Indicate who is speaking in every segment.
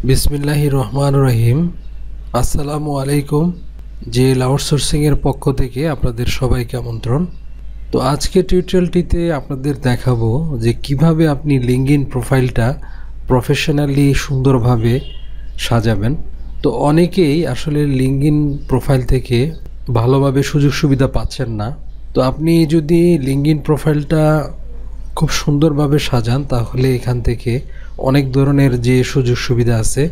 Speaker 1: বিসমিল্লাহির রহমানির রহিম। আসসালামু আলাইকুম। আউটসোর্সিং এর পক্ষ থেকে আপনাদের সবাইকে আমন্ত্রণ। তো আজকে টিউটোরিয়ালটিতে আপনাদের দেখাবো যে কিভাবে আপনি লিঙ্কডইন প্রোফাইলটা প্রফেশনালি সুন্দরভাবে সাজাবেন। তো অনেকেই আসলে লিঙ্কডইন প্রোফাইল থেকে ভালোভাবে সুযোগ সুবিধা পাচ্ছেন না। তো আপনি যদি লিঙ্কডইন প্রোফাইলটা খুব সুন্দরভাবে সাজান তাহলে এখান থেকে অনেক ধরনের যে সুযোগ সুবিধা আছে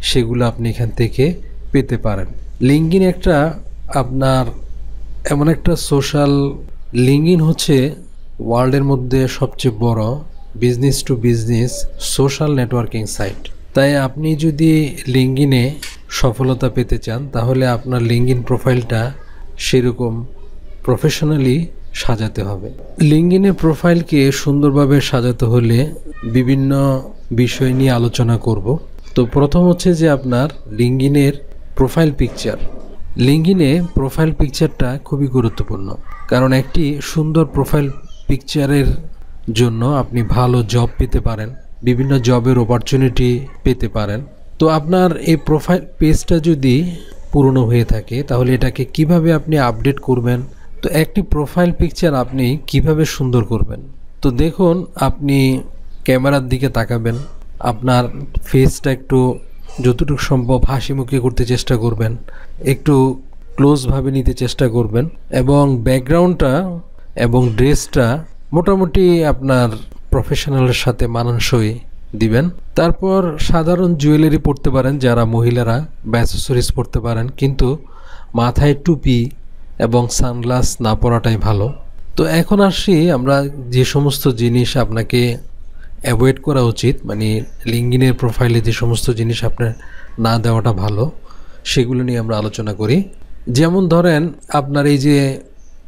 Speaker 1: সেগুলো আপনি এখান থেকে পেতে পারেন। লিঙ্কডইন একটা আপনার এমন একটা সোশ্যাল, লিঙ্কডইন হচ্ছে ওয়ার্ল্ডের মধ্যে সবচেয়ে বড় business to business social networking site. তাই আপনি যদি লিঙ্কডইনে সফলতা পেতে চান তাহলে আপনার লিঙ্কডইন প্রোফাইলটা সেরকম প্রফেশনালি সাজাতে হবে। লিঙ্কডইনের প্রোফাইলকে সুন্দরভাবে সাজাতে হলে বিভিন্ন বিষয় নিয়ে আলোচনা করব। তো প্রথম হচ্ছে যে আপনার লিঙ্কডইনের প্রোফাইল পিকচার। লিঙ্কডইনে প্রোফাইল পিকচারটা খুবই গুরুত্বপূর্ণ, কারণ একটি সুন্দর প্রোফাইল পিকচারের জন্য আপনি ভালো জব পেতে পারেন, বিভিন্ন জবের অপরচুনিটি পেতে পারেন। তো আপনার এই প্রোফাইল পেজটা যদি পুরনো হয়ে থাকে তাহলে এটাকে কিভাবে আপনি আপডেট করবেন, তো একটি প্রোফাইল পিকচার আপনি কিভাবে সুন্দর করবেন। তো দেখুন, আপনি ক্যামেরার দিকে তাকাবেন, আপনার ফেসটা একটু যতটুকু সম্ভব হাসি মুখে করতে চেষ্টা করবেন, একটু ক্লোজভাবে নিতে চেষ্টা করবেন এবং ব্যাকগ্রাউন্ডটা এবং ড্রেসটা মোটামুটি আপনার প্রফেশনালের সাথে মানানসই দিবেন। তারপর সাধারণ জুয়েলারি পরতে পারেন যারা মহিলারা, বা অ্যাক্সেসরিজ পরতে পারেন, কিন্তু মাথায় টুপি এবং সানগ্লাস না পরাটাই ভালো। তো এখন আসি আমরা যে সমস্ত জিনিস আপনাকে অ্যাভয়েড করা উচিত, মানে লিঙ্কডইনের প্রোফাইলে যে সমস্ত জিনিস আপনার না দেওয়াটা ভালো, সেগুলো নিয়ে আমরা আলোচনা করি। যেমন ধরেন আপনার এই যে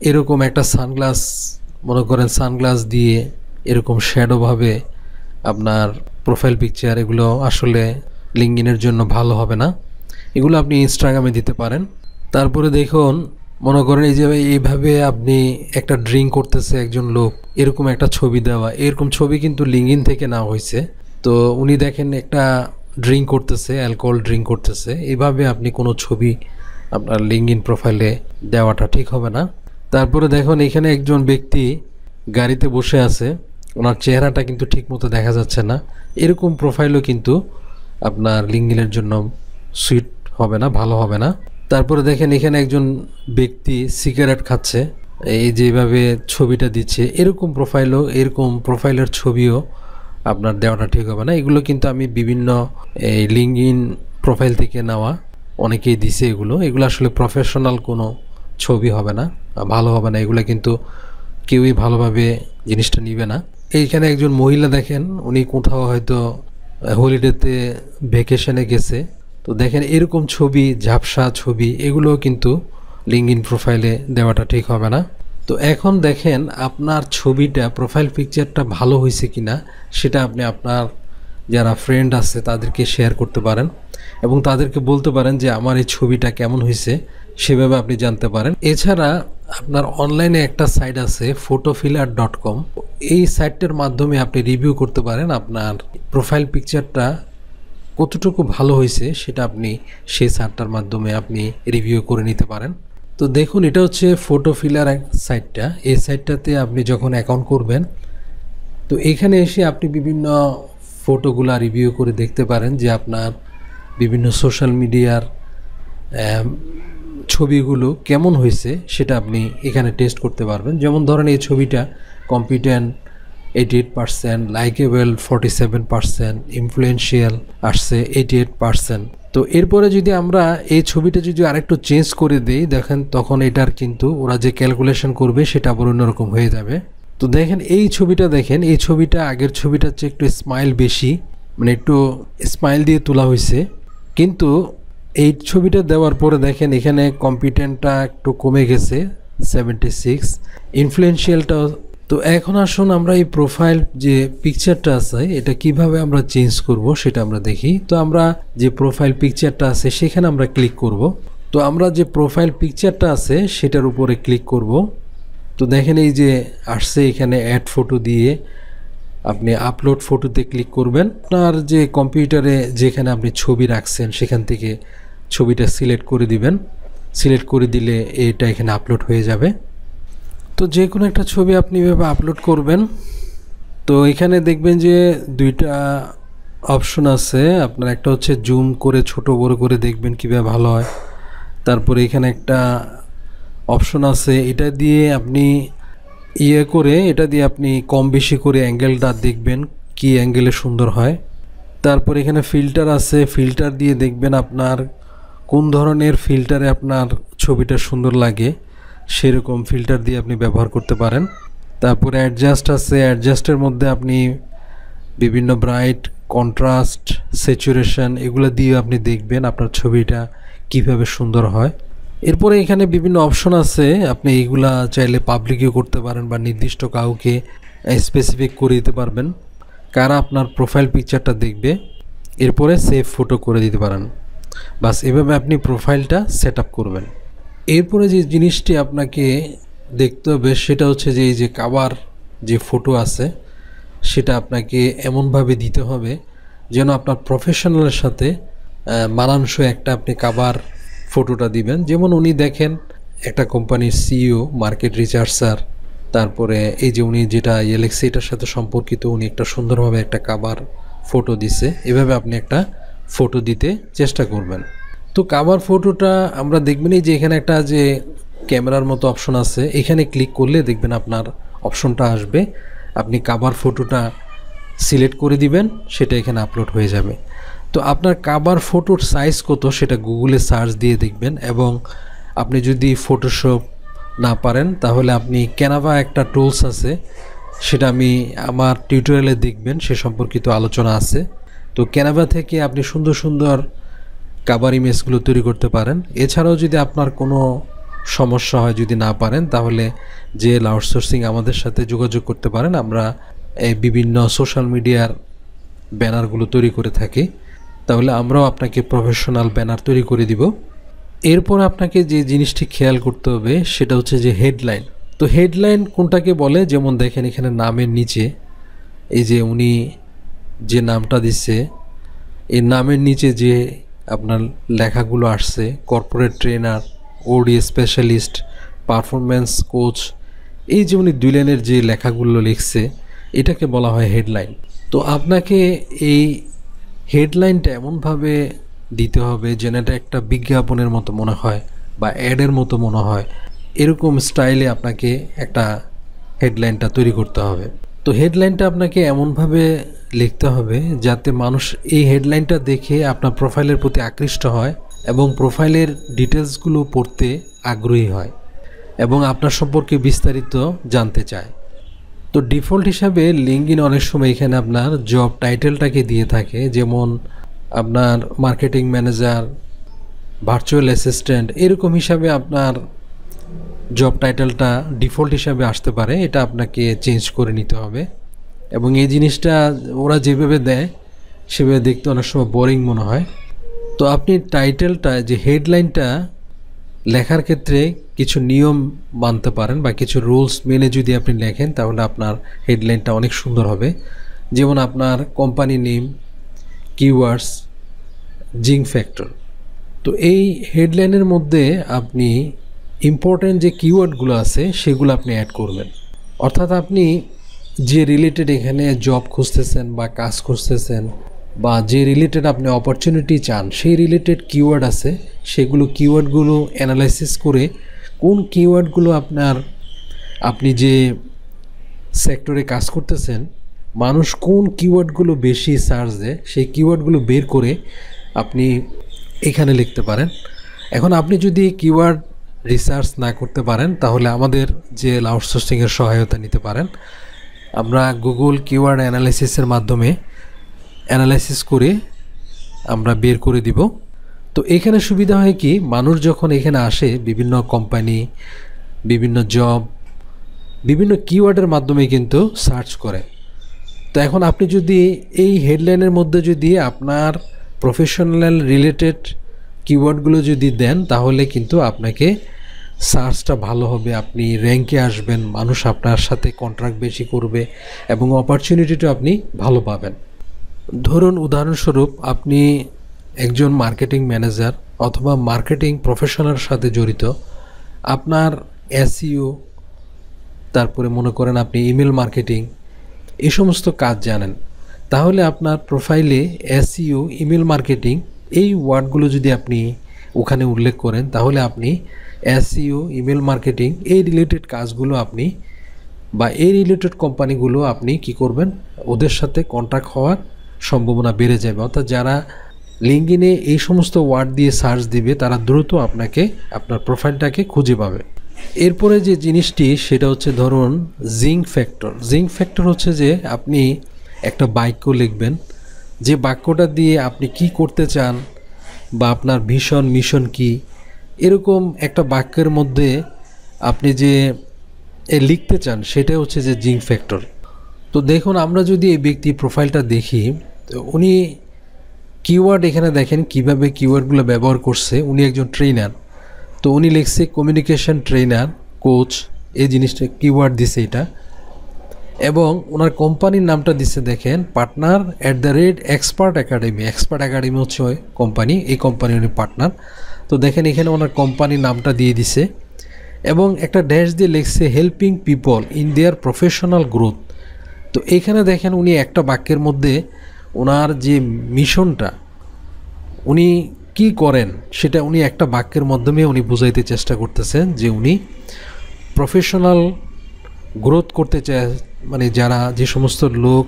Speaker 1: এরকম একটা সানগ্লাস, মনে করেন সানগ্লাস দিয়ে এরকম শ্যাডোভাবে আপনার প্রোফাইল পিকচার, এগুলো আসলে লিঙ্কডইনের জন্য ভালো হবে না। এগুলো আপনি ইনস্টাগ্রামে দিতে পারেন। তারপরে দেখুন, মনে করেন এই যে এইভাবে আপনি একটা ড্রিঙ্ক করতেছে একজন লোক, এরকম একটা ছবি দেওয়া, এরকম ছবি কিন্তু লিঙ্কডইন থেকে নেওয়া হয়েছে। তো উনি দেখেন একটা ড্রিঙ্ক করতেছে, অ্যালকোহল ড্রিঙ্ক করতেছে, এইভাবে আপনি কোনো ছবি আপনার লিঙ্কডইন প্রোফাইলে দেওয়াটা ঠিক হবে না। তারপরে দেখুন এখানে একজন ব্যক্তি গাড়িতে বসে আছে, ওনার চেহারাটা কিন্তু ঠিক মতো দেখা যাচ্ছে না, এরকম প্রোফাইলও কিন্তু আপনার লিঙ্কডইনের জন্য সুইট হবে না, ভালো হবে না। তারপরে দেখেন এখানে একজন ব্যক্তি সিগারেট খাচ্ছে, এই যেভাবে ছবিটা দিচ্ছে, এরকম প্রোফাইলের ছবিও আপনার দেওয়াটা ঠিক হবে না। এগুলো কিন্তু আমি বিভিন্ন এই লিঙ্কডইন প্রোফাইল থেকে নেওয়া, অনেকেই দিছে এগুলো আসলে প্রফেশনাল কোনো ছবি হবে না, ভালো হবে না। এগুলো কিন্তু কেউই ভালোভাবে জিনিসটা নিবে না। এইখানে একজন মহিলা দেখেন, উনি কোথাও হয়তো হলিডেতে ভ্যাকেশনে গেছে। তো দেখেন এরকম ছবি, ঝাপসা ছবি, এগুলো কিন্তু লিঙ্কডইন প্রোফাইলে দেওয়াটা ঠিক হবে না। তো এখন দেখেন আপনার ছবিটা, প্রোফাইল পিকচারটা ভালো হয়েছে কিনা সেটা আপনি আপনার যারা ফ্রেন্ড আছে তাদেরকে শেয়ার করতে পারেন এবং তাদেরকে বলতে পারেন যে আমার এই ছবিটা কেমন হয়েছে, সেভাবে আপনি জানতে পারেন। এছাড়া আপনার অনলাইনে একটা সাইট আছে photofiller.com, এই সাইটটার মাধ্যমে আপনি রিভিউ করতে পারেন আপনার প্রোফাইল পিকচারটা কতটুকু ভালো হয়েছে, সেটা আপনি সেই সাইটটার মাধ্যমে আপনি রিভিউ করে নিতে পারেন। তো দেখুন, এটা হচ্ছে ফটোফিলার সাইটটা। এই সাইটটাতে আপনি যখন অ্যাকাউন্ট করবেন, তো এখানে এসে আপনি বিভিন্ন ফটোগুলা রিভিউ করে দেখতে পারেন যে আপনার বিভিন্ন সোশ্যাল মিডিয়ার ছবিগুলো কেমন হয়েছে সেটা আপনি এখানে টেস্ট করতে পারবেন। যেমন ধরেন এই ছবিটা কম্পিটেন্ট 88%, লাইকেবল 47%, ইনফ্লুয়েন্সিয়াল আসছে 88%। তো এরপরে যদি আমরা এই ছবিটা যদি আরেকটু চেঞ্জ করে দেই, দেখেন তখন এটার কিন্তু ওরা যে ক্যালকুলেশন করবে সেটা আবার অন্যরকম হয়ে যাবে। তো দেখেন এই ছবিটা, দেখেন এই ছবিটা আগের ছবিটার চেয়ে একটু স্মাইল বেশি, মানে একটু স্মাইল দিয়ে তোলা হয়েছে, কিন্তু এই ছবিটা দেওয়ার পরে দেখেন এখানে কম্পিটেন্টটা একটু কমে গেছে 76, ইনফ্লুয়েন্সিয়ালটাও। তো এখন আসুন আমরা এই প্রোফাইল যে পিকচারটা আছে এটা কিভাবে আমরা চেঞ্জ করব সেটা আমরা দেখি। তো আমরা যে প্রোফাইল পিকচারটা আছে সেখানে আমরা ক্লিক করব। তো আমরা যে প্রোফাইল পিকচারটা আছে সেটার উপরে ক্লিক করব। তো দেখেন এই যে আসছে এখানে অ্যাড ফটো দিয়ে আপনি আপলোড ফটোতে ক্লিক করবেন। আপনার যে কম্পিউটারে যেখানে আপনি ছবি রাখছেন সেখান থেকে ছবিটা সিলেক্ট করে দিবেন। সিলেক্ট করে দিলে এটা এখানে আপলোড হয়ে যাবে। তো যে কোনো একটা ছবি আপনি এভাবে আপলোড করবেন। তো এখানে দেখবেন যে দুইটা অপশন আছে আপনার, একটা হচ্ছে জুম করে ছোট বড় করে দেখবেন কীভাবে ভালো হয়। তারপরে এখানে একটা অপশন আছে, এটা দিয়ে আপনি এটা দিয়ে আপনি কম বেশি করে অ্যাঙ্গেলটা দেখবেন কি অ্যাঙ্গেলে সুন্দর হয়। তারপর এখানে ফিল্টার আছে, ফিল্টার দিয়ে দেখবেন আপনার কোন ধরনের ফিল্টারে আপনার ছবিটা সুন্দর লাগে, সেরকম ফিল্টার দিয়ে আপনি ব্যবহার করতে পারেন। তারপরে অ্যাডজাস্ট আছে, অ্যাডজাস্টের মধ্যে আপনি বিভিন্ন ব্রাইট, কন্ট্রাস্ট, স্যাচুরেশন এগুলো দিয়ে আপনি দেখবেন আপনার ছবিটা কিভাবে সুন্দর হয়। এরপরে এখানে বিভিন্ন অপশন আছে, আপনি এইগুলা চাইলে পাবলিকও করতে পারেন বা নির্দিষ্ট কাউকে স্পেসিফিক করে দিতে পারবেন কারা আপনার প্রোফাইল পিকচারটা দেখবে। এরপরে সেভ ফটো করে দিতে পারেন। বাস এভাবে আপনি প্রোফাইলটা সেট আপ করবেন। এরপরে যে জিনিসটি আপনাকে দেখতে হবে সেটা হচ্ছে যে এই যে কাভার যে ফটো আছে সেটা আপনাকে এমনভাবে দিতে হবে যেন আপনার প্রফেশনালের সাথে মানানসই একটা আপনি কাভার ফটোটা দিবেন। যেমন উনি দেখেন একটা কোম্পানির সিইও, মার্কেট রিসার্চার, তারপরে এই যে উনি যেটা এলেক্সি এটার সাথে সম্পর্কিত, উনি একটা সুন্দরভাবে একটা কাভার ফটো দিছে। এভাবে আপনি একটা ফটো দিতে চেষ্টা করবেন। তো কাভার ফটোটা আমরা দেখবেন এই যে এখানে একটা যে ক্যামেরার মতো অপশন আছে, এখানে ক্লিক করলে দেখবেন আপনার অপশনটা আসবে, আপনি কাভার ফটোটা সিলেক্ট করে দিবেন, সেটা এখানে আপলোড হয়ে যাবে। তো আপনার কাভার ফটোর সাইজ কত সেটা গুগলে সার্চ দিয়ে দেখবেন। এবং আপনি যদি ফটোশপ না পারেন তাহলে আপনি ক্যানভা একটা টুলস আছে, সেটা আমি আমার টিউটোরিয়ালে দেখবেন, সে সম্পর্কিত আলোচনা আছে। তো ক্যানভা থেকে আপনি সুন্দর সুন্দর কাভার ইমেজগুলো তৈরি করতে পারেন। এছাড়াও যদি আপনার কোনো সমস্যা হয়, যদি না পারেন, তাহলে যে আউটসোর্সিং আমাদের সাথে যোগাযোগ করতে পারেন। আমরা এই বিভিন্ন সোশ্যাল মিডিয়ার ব্যানারগুলো তৈরি করে থাকি, তাহলে আমরাও আপনাকে প্রফেশনাল ব্যানার তৈরি করে দিব। এরপর আপনাকে যে জিনিসটি খেয়াল করতে হবে সেটা হচ্ছে যে হেডলাইন। তো হেডলাইন কোনটাকে বলে, যেমন দেখেন এখানে নামের নিচে এই যে উনি যে নামটা দিচ্ছে, এই নামের নিচে যে আপনার লেখাগুলো আসছে, corporate trainer, OD specialist, performance coach, এই যে উনি 2 লাইনের যে লেখাগুলো লিখছে এটাকে বলা হয় হেডলাইন। তো আপনাকে এই হেডলাইনটা এমনভাবে দিতে হবে যেন এটা একটা বিজ্ঞাপনের মতো মনে হয় বা অ্যাডের মতো মনে হয়, এরকম স্টাইলে আপনাকে একটা হেডলাইনটা তৈরি করতে হবে। তো হেডলাইনটা আপনাকে এমনভাবে লিখতে হবে যাতে মানুষ এই হেডলাইনটা দেখে আপনার প্রোফাইলের প্রতি আকৃষ্ট হয় এবং প্রোফাইলের ডিটেলসগুলো পড়তে আগ্রহী হয় এবং আপনার সম্পর্কে বিস্তারিত জানতে চায়। তো ডিফল্ট হিসাবে লিঙ্কডইন অনেক সময় এখানে আপনার জব টাইটেলটাকে দিয়ে থাকে, যেমন আপনার মার্কেটিং ম্যানেজার, ভার্চুয়াল অ্যাসিস্ট্যান্ট, এরকম হিসাবে আপনার জব টাইটেলটা ডিফল্ট হিসাবে আসতে পারে। এটা আপনাকে চেঞ্জ করে নিতে হবে। এবং এই জিনিসটা ওরা যেভাবে দেয় সেভাবে দেখতে অনেক সময় বোরিং মনে হয়। তো আপনি টাইটেলটা যে হেডলাইনটা লেখার ক্ষেত্রে কিছু নিয়ম মানতে পারেন বা কিছু রুলস মেনে যদি আপনি লেখেন তাহলে আপনার হেডলাইনটা অনেক সুন্দর হবে। যেমন আপনার কোম্পানি নেম, কিওয়ার্ডস, জিং ফ্যাক্টর। তো এই হেডলাইনের মধ্যে আপনি ইম্পর্ট্যান্ট যে কিওয়ার্ডগুলো আছে সেগুলো আপনি অ্যাড করবেন। অর্থাৎ আপনি যে রিলেটেড এখানে জব খুঁজতেছেন বা কাজ খুঁজতেছেন বা যে রিলেটেড আপনি অপরচুনিটি চান, সেই রিলেটেড কিওয়ার্ড আছে, সেগুলো কিওয়ার্ডগুলো অ্যানালাইসিস করে কোন কিওয়ার্ডগুলো আপনি যে সেক্টরে কাজ করতেছেন মানুষ কোন কিওয়ার্ডগুলো বেশি সার্চ দেয় সেই কিওয়ার্ডগুলো বের করে আপনি এখানে লিখতে পারেন। এখন আপনি যদি কিওয়ার্ড রিসার্চ না করতে পারেন তাহলে আমাদের যে আউটসোর্সিংয়ের সহায়তা নিতে পারেন। আমরা গুগল কিওয়ার্ড অ্যানালাইসিসের মাধ্যমে অ্যানালাইসিস করে আমরা বের করে দিব। তো এখানে সুবিধা হয় কি, মানুষ যখন এখানে আসে বিভিন্ন কোম্পানি, বিভিন্ন জব, বিভিন্ন কিওয়ার্ডের মাধ্যমে কিন্তু সার্চ করে। তো এখন আপনি যদি এই হেডলাইনের মধ্যে যদি আপনার প্রফেশনাল রিলেটেড কিওয়ার্ডগুলো যদি দেন তাহলে কিন্তু আপনাকে সার্চটা ভালো হবে, আপনি র্যাঙ্কে আসবেন, মানুষ আপনার সাথে কন্ট্রাক্ট বেশি করবে এবং অপরচুনিটিটা আপনি ভালো পাবেন। ধরুন উদাহরণস্বরূপ আপনি একজন মার্কেটিং ম্যানেজার অথবা মার্কেটিং প্রফেশনালের সাথে জড়িত, আপনার এসইও, তারপরে মনে করেন আপনি ইমেল মার্কেটিং, এই সমস্ত কাজ জানেন, তাহলে আপনার প্রোফাইলে এসইও, ইমেল মার্কেটিং এই ওয়ার্ডগুলো যদি আপনি ওখানে উল্লেখ করেন, তাহলে আপনি এসইও, ইমেল মার্কেটিং এই রিলেটেড কাজগুলো আপনি বা এই রিলেটেড কোম্পানিগুলো আপনি কি করবেন, ওদের সাথে কন্ট্যাক্ট হওয়ার সম্ভাবনা বেড়ে যাবে। অর্থাৎ যারা লিঙ্কডইনে এই সমস্ত ওয়ার্ড দিয়ে সার্চ দিবে তারা দ্রুত আপনাকে, আপনার প্রোফাইলটাকে খুঁজে পাবে। এরপরে যে জিনিসটি সেটা হচ্ছে ধরুন জিঙ্ক ফ্যাক্টর। জিঙ্ক ফ্যাক্টর হচ্ছে যে আপনি একটা বাক্য লিখবেন, যে বাক্যটা দিয়ে আপনি কি করতে চান বা আপনার ভিশন মিশন কি, এরকম একটা বাক্যের মধ্যে আপনি যে লিখতে চান সেটা হচ্ছে যে জিঙ্ক ফ্যাক্টর। তো দেখুন আমরা যদি এই ব্যক্তি প্রোফাইলটা দেখি, তো উনি কিওয়ার্ড এখানে দেখেন কিভাবে কিওয়ার্ডগুলো ব্যবহার করছে। উনি একজন ট্রেনার, তো উনি লিখছে কমিউনিকেশন ট্রেনার, কোচ, এই জিনিসটা কিওয়ার্ড দিছে এটা, এবং ওনার কোম্পানির নামটা দিচ্ছে দেখেন partner@ expert academy. Expert academy হচ্ছে কোম্পানি, এই কোম্পানি উনি পার্টনার। তো দেখেন এখানে ওনার কোম্পানির নামটা দিয়ে দিছে এবং একটা ড্যাশ দিয়ে লিখছে helping people in their professional growth. তো এখানে দেখেন উনি একটা বাক্যের মধ্যে ওনার যে মিশনটা, উনি কি করেন সেটা উনি একটা বাক্যের মাধ্যমে উনি বুঝাইতে চেষ্টা করতেছেন যে উনি প্রফেশনাল গ্রোথ করতে চায়, মানে যারা যে সমস্ত লোক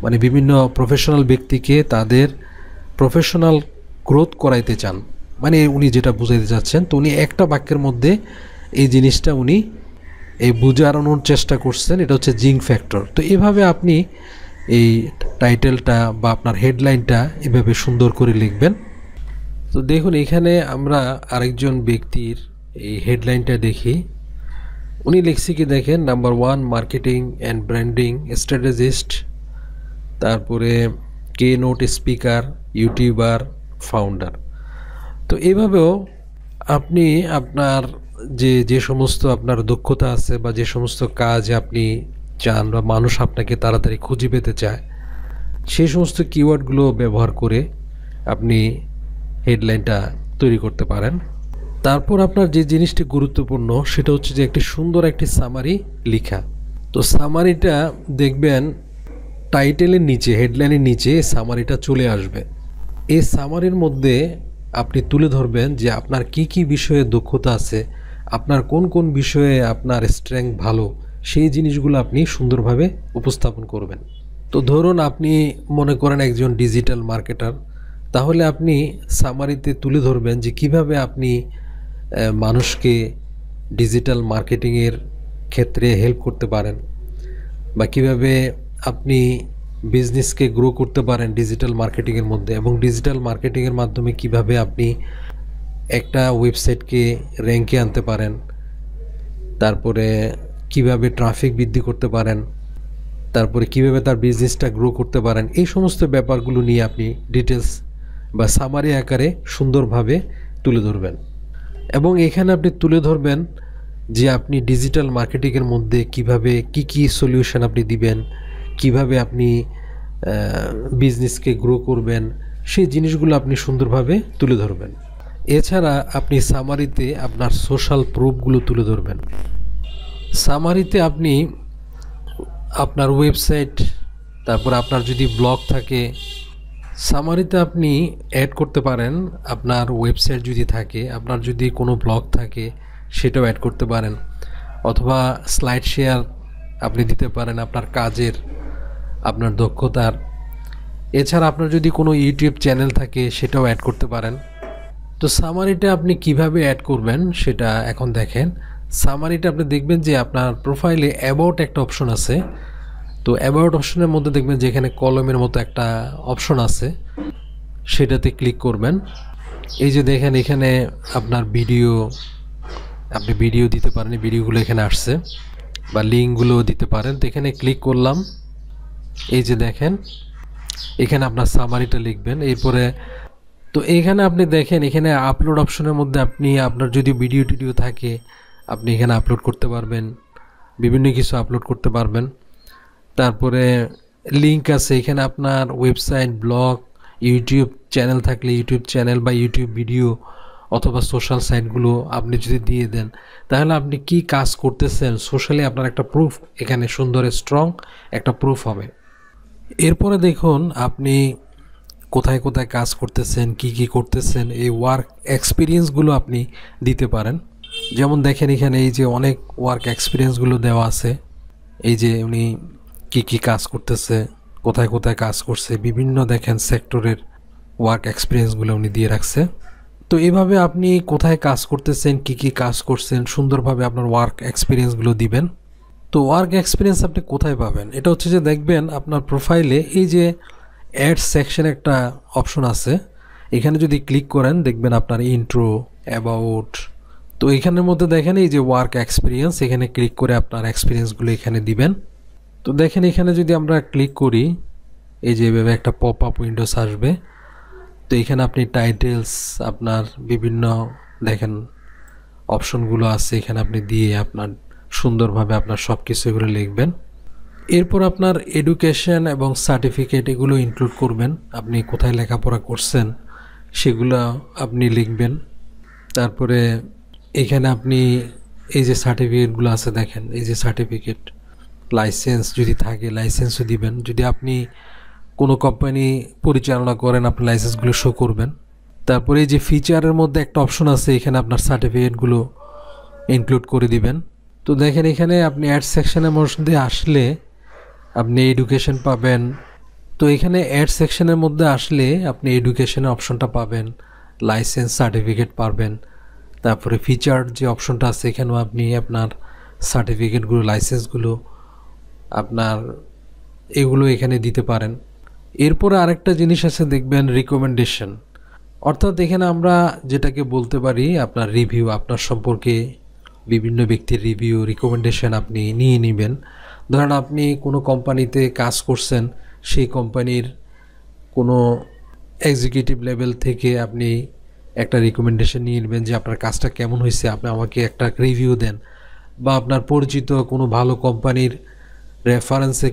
Speaker 1: মানে বিভিন্ন প্রফেশনাল ব্যক্তিকে তাদের প্রফেশনাল গ্রোথ করাইতে চান, মানে উনি যেটা বুঝাইতে চাচ্ছেন। তো উনি একটা বাক্যের মধ্যে এই জিনিসটা উনি এই বুঝানোর চেষ্টা করছেন, এটা হচ্ছে জিঙ্ক ফ্যাক্টর। তো এভাবে আপনি এই টাইটেলটা বা আপনার হেডলাইনটা এভাবে সুন্দর করে লিখবেন। তো দেখুন এখানে আমরা আরেকজন ব্যক্তির এই হেডলাইনটা দেখি। উনি লিখছে কি দেখেন, number 1 marketing and branding strategist, তারপরে কে নোট স্পিকার, ইউটিউবার, ফাউন্ডার। তো এইভাবেও আপনি আপনার যে সমস্ত আপনার দক্ষতা আছে বা যে সমস্ত কাজ আপনি চান বা মানুষ আপনাকে তাড়াতাড়ি খুঁজে পেতে চায়, সেই সমস্ত কিওয়ার্ডগুলো ব্যবহার করে আপনি হেডলাইনটা তৈরি করতে পারেন। তারপর আপনার যে জিনিসটি গুরুত্বপূর্ণ সেটা হচ্ছে যে একটি সুন্দর একটি সামারি লেখা। তো সামারিটা দেখবেন টাইটেলের নিচে, হেডলাইনের নিচে সামারিটা চলে আসবে। এই সামারির মধ্যে আপনি তুলে ধরবেন যে আপনার কি কি বিষয়ে দক্ষতা আছে, আপনার কোন কোন বিষয়ে আপনার স্ট্রেংথ ভালো, সেই জিনিসগুলো আপনি সুন্দরভাবে উপস্থাপন করবেন। তো ধরুন আপনি মনে করেন একজন ডিজিটাল মার্কেটার, তাহলে আপনি সামারিতে তুলে ধরবেন যে কিভাবে আপনি মানুষকে ডিজিটাল মার্কেটিংয়ের ক্ষেত্রে হেল্প করতে পারেন বা কিভাবে আপনি বিজনেসকে গ্রো করতে পারেন ডিজিটাল মার্কেটিংয়ের মধ্যে, এবং ডিজিটাল মার্কেটিংয়ের মাধ্যমে কিভাবে আপনি একটা ওয়েবসাইটকে র্যাঙ্কে আনতে পারেন, তারপরে কিভাবে ট্রাফিক বৃদ্ধি করতে পারেন, তারপরে কিভাবে তার বিজনেসটা গ্রো করতে পারেন, এই সমস্ত ব্যাপারগুলো নিয়ে আপনি ডিটেলস বা সামারি আকারে সুন্দরভাবে তুলে ধরবেন। এবং এখানে আপনি তুলে ধরবেন যে আপনি ডিজিটাল মার্কেটিংয়ের মধ্যে কিভাবে কি কি সলিউশন আপনি দিবেন, কিভাবে আপনি বিজনেসকে গ্রো করবেন, সেই জিনিসগুলো আপনি সুন্দরভাবে তুলে ধরবেন। এছাড়া আপনি সামারিতে আপনার সোশ্যাল প্রুফগুলো তুলে ধরবেন। সামারিতে আপনি আপনার ওয়েবসাইট, তারপর আপনার যদি ব্লগ থাকে, সামারিতে আপনি অ্যাড করতে পারেন আপনার ওয়েবসাইট যদি থাকে, আপনার যদি কোনো ব্লগ থাকে সেটাও অ্যাড করতে পারেন, অথবা স্লাইড শেয়ার আপনি দিতে পারেন আপনার কাজের, আপনার দক্ষতার। এছাড়া আপনার যদি কোনো ইউটিউব চ্যানেল থাকে সেটাও অ্যাড করতে পারেন। তো সামারিটা আপনি কিভাবে অ্যাড করবেন সেটা এখন দেখেন। সামারিটা আপনি দেখবেন যে আপনার প্রোফাইলে অ্যাবাউট একটা অপশন আছে। তো অ্যাবাউট অপশনের মধ্যে দেখবেন যে এখানে কলমের মতো একটা অপশন আছে, সেটাতে ক্লিক করবেন। এই যে দেখেন এখানে আপনার ভিডিও, আপনি ভিডিও দিতে পারেন, ভিডিওগুলো এখানে আসছে, বা লিঙ্কগুলো দিতে পারেন। তো এখানে ক্লিক করলাম, এই যে দেখেন এখানে আপনার সামারিটা লিখবেন। এরপরে তো এখানে আপনি দেখেন এখানে আপলোড অপশনের মধ্যে আপনি আপনার যদি ভিডিও টিডিও থাকে আপনি এখানে আপলোড করতে পারবেন, বিভিন্ন কিছু আপলোড করতে পারবেন। তারপরে লিঙ্ক আছে এখানে, আপনার ওয়েবসাইট, ব্লগ, ইউটিউব চ্যানেল থাকলে ইউটিউব চ্যানেল বা ইউটিউব ভিডিও অথবা সোশ্যাল সাইটগুলো আপনি যদি দিয়ে দেন তাহলে আপনি কি কাজ করতেছেন সোশ্যালি আপনার একটা প্রুফ এখানে সুন্দর স্ট্রং একটা প্রুফ হবে। এরপরে দেখুন আপনি কোথায় কোথায় কাজ করতেছেন, কি কি করতেছেন, এই ওয়ার্ক এক্সপিরিয়েন্সগুলো আপনি দিতে পারেন। যেমন দেখেন এখানে এই যে অনেক ওয়ার্ক এক্সপিরিয়েন্সগুলো দেওয়া আছে, এই যে উনি কি কি কাজ করতেছে, কোথায় কোথায় কাজ করছে, বিভিন্ন দেখেন সেক্টরের ওয়ার্ক এক্সপিরিয়েন্সগুলো উনি দিয়ে রাখছে। তো এভাবে আপনি কোথায় কাজ করতেছেন, কি কি কাজ করছেন সুন্দরভাবে আপনার ওয়ার্ক এক্সপিরিয়েন্সগুলো দিবেন। তো ওয়ার্ক এক্সপিরিয়েন্স আপনি কোথায় পাবেন, এটা হচ্ছে যে দেখবেন আপনার প্রোফাইলে এই যে অ্যাড সেকশন একটা অপশন আছে, এখানে যদি ক্লিক করেন দেখবেন আপনার ইন্ট্রো, অ্যাবাউট, তো এখানের মধ্যে দেখেন এই যে ওয়ার্ক এক্সপিরিয়েন্স, এখানে ক্লিক করে আপনার এক্সপিরিয়েন্সগুলো এখানে দিবেন। তো দেখেন এখানে যদি আমরা ক্লিক করি এই যে এভাবে একটা পপ আপ উইন্ডোজ আসবে। তো এখানে আপনি টাইটেলস আপনার বিভিন্ন দেখেন অপশনগুলো আছে, এখানে আপনি দিয়ে আপনার সুন্দরভাবে আপনার সব কিছু এগুলো লিখবেন। এরপর আপনার এডুকেশন এবং সার্টিফিকেট এগুলো ইনক্লুড করবেন, আপনি কোথায় লেখাপড়া করছেন সেগুলো আপনি লিখবেন। তারপরে এখানে আপনি এই যে সার্টিফিকেটগুলো আছে দেখেন, এই যে সার্টিফিকেট, লাইসেন্স যদি থাকে লাইসেন্সও দিবেন, যদি আপনি কোনো কোম্পানি পরিচালনা করেন আপনি লাইসেন্সগুলো শো করবেন। তারপরে এই যে ফিচারের মধ্যে একটা অপশন আছে, এখানে আপনার সার্টিফিকেটগুলো ইনক্লুড করে দিবেন। তো দেখেন এখানে আপনি অ্যাড সেকশনের মধ্যে আসলে আপনি এডুকেশন পাবেন। তো এখানে অ্যাড সেকশনের মধ্যে আসলে আপনি এডুকেশনের অপশনটা পাবেন, লাইসেন্স সার্টিফিকেট পাবেন। তারপরে ফিচার যে অপশনটা আছে এখানেও আপনি আপনার সার্টিফিকেটগুলো, লাইসেন্সগুলো আপনার এগুলো এখানে দিতে পারেন। এরপরে আরেকটা জিনিস আছে দেখবেন রিকমেন্ডেশন, অর্থাৎ এখানে আমরা যেটাকে বলতে পারি আপনার রিভিউ, আপনার সম্পর্কে বিভিন্ন ব্যক্তির রিভিউ, রিকমেন্ডেশন আপনি নিয়ে নেবেন। ধরেন আপনি কোনো কোম্পানিতে কাজ করছেন, সেই কোম্পানির কোনো এক্সিকিউটিভ লেভেল থেকে আপনি একটা রিকমেন্ডেশন নিয়ে নেবেন যে আপনার কাজটা কেমন হয়েছে, আপনি আমাকে একটা রিভিউ দেন। বা আপনার পরিচিত কোনো ভালো কোম্পানির রেফারেন্সে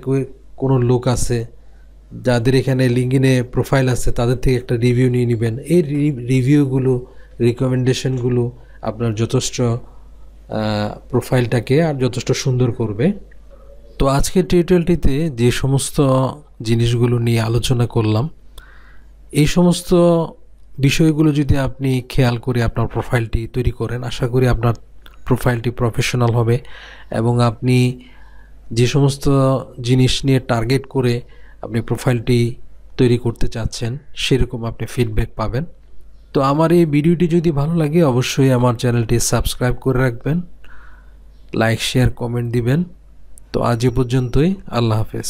Speaker 1: কোনো লোক আছে যাদের এখানে লিঙ্কডিনে প্রোফাইল আছে, তাদের থেকে একটা রিভিউ নিয়ে নেবেন। এই রিভিউগুলো, রিকমেন্ডেশনগুলো আপনার যথেষ্ট প্রোফাইলটাকে আর যথেষ্ট সুন্দর করবে। তো আজকের টিউটোরিয়ালটিতে যে সমস্ত জিনিসগুলো নিয়ে আলোচনা করলাম, এই সমস্ত বিষয়গুলো যদি আপনি খেয়াল করে আপনার প্রোফাইলটি তৈরি করেন, আশা করি আপনার প্রোফাইলটি প্রফেশনাল হবে এবং আপনি যে সমস্ত জিনিস নিয়ে টার্গেট করে আপনি প্রোফাইলটি তৈরি করতে চাচ্ছেন সেরকম আপনি ফিডব্যাক পাবেন। তো আমার এই ভিডিওটি যদি ভালো লাগে অবশ্যই আমার চ্যানেলটি সাবস্ক্রাইব করে রাখবেন, লাইক, শেয়ার, কমেন্ট দিবেন। তো আজ এ পর্যন্তই, আল্লাহ হাফেজ।